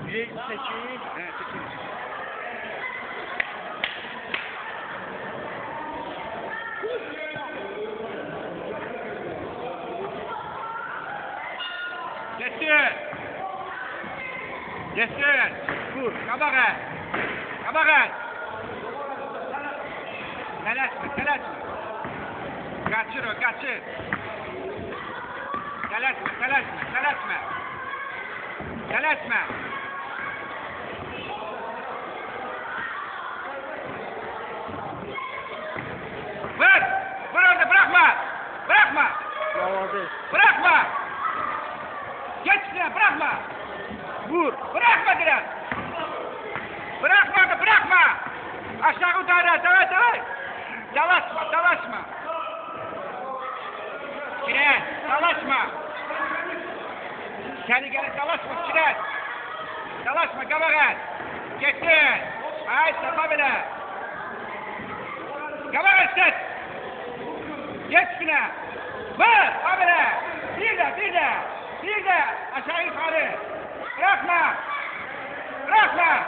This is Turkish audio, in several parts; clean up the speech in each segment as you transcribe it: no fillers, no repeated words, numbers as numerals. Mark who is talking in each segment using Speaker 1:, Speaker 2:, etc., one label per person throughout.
Speaker 1: 7, 8.
Speaker 2: He, 8. Geçsin. Geçsin. Vur. Kabağa. Kabağa. Telaşma, telaşma. Kaçır o, kaçır. Telaşma, telaşma, telaşma. Telaşma. Vur. Vur orada, bırakma. Bırakma.
Speaker 1: Yavadı.
Speaker 2: Bırakma. Geç şuraya, bırakma.
Speaker 1: Vur.
Speaker 2: Bırakma biraz. Bırakma da bırakma. Aşağı utara, davay davay. Dalaşma, dalaşma. Kiret, dalaşma. Seni gene dalaşma kiret. Dalaşma, kabağa. Geçsin. Haydi, sapa bile. Kabağa ses. Geç şuna. Vur, habire. Bir de, bir de. Bir de aşağı yukarı. Bırakma. Bırakma.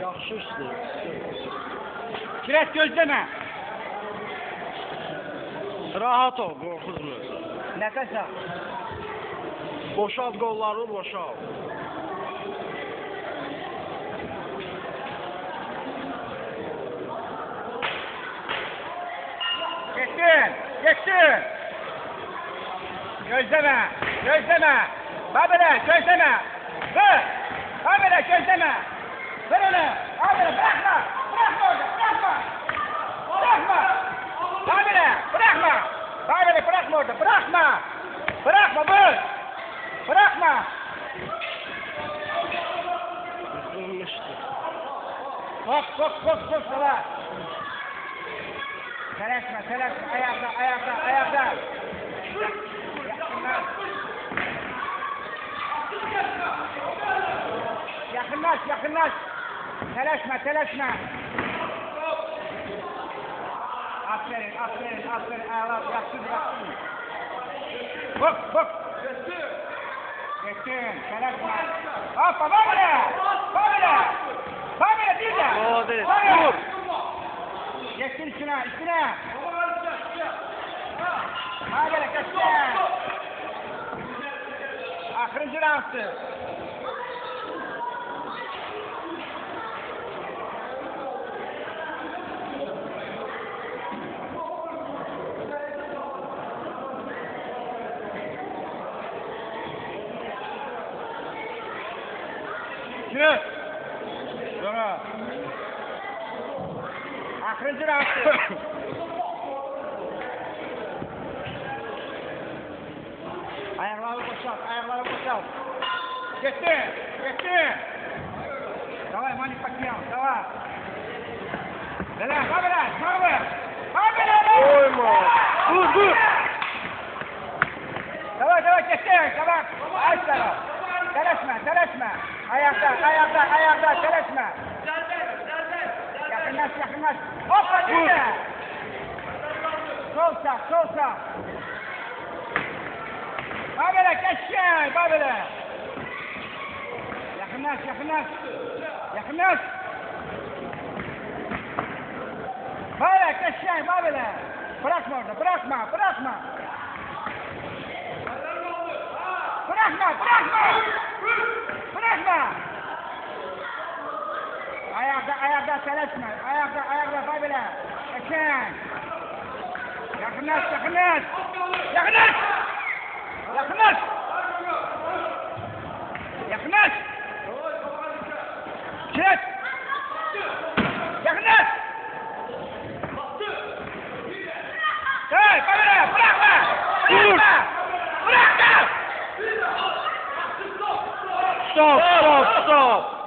Speaker 1: Yaxşı işdir.
Speaker 2: Kiret gözleme.
Speaker 1: Rahat ol, qorxuzma.
Speaker 2: Nefes al.
Speaker 1: Boşalt qollarını, boşalt.
Speaker 2: Geçsin. Geçsin. Gözleme. Gözleme. Babele gözleme. Vur. Babele gözleme. Vur onu. Babele bırakma. Bırakma orada. Bırakma. Bırakma. Babele bırakma. Babele bırakma orada. Bırakma. Bırakma vur. Bırakma.
Speaker 1: Isınmışdır.
Speaker 2: Kok kok kok kok sana. Telaşma telaşma. Ayakta ayakta ayakta. Yakınlaş yakınlaş. Telaşma telaşma. Aferin aferin aferin. Ağlar yaksın yaksın. Bak bak. Geçsin telaşma. Hoppa babele. Babele. Babele bir de.
Speaker 1: Hadi,
Speaker 2: Babele.
Speaker 1: vur.
Speaker 2: Geçsin şuna üstüne. Babele geçsin. Akırıncı round'tu. Şut. Sonra. Akırıncı round'tu. Ayakları boşalt, ayakları boşalt. Geçti, geçti. Давай, Мани Пакьяо, давай. Давай, давай, давай. Давай,
Speaker 1: Oyma. Vur, vur.
Speaker 2: Давай, давай, geçti, давай. Aç sana. Telaşma, telaşma. Ayakta, ayakta, ayakta, telaşma. Yakınlaş, yakınlaş. Hoppa,
Speaker 1: Vur.
Speaker 2: geçti. Sol sağ, sol sağ. Babele geçsin, babele. Yakınlaş, yakınlaş. Yakınlaş. Babele geçsin, babele. Bırakma orada, bırakma, bırakma. Bırakma, bırakma. Bırakma. Ayakta, ayakta telaşma. Ayakta, ayakta babele. Geçsin. Yakınlaş, yakınlaş. Yakınlaş. Yakınlaş! Yakınlaş! Çek! Yakınlaş! Hey, kamera, bırakma! Bırakma! Bırakma!
Speaker 1: Stop, stop, stop.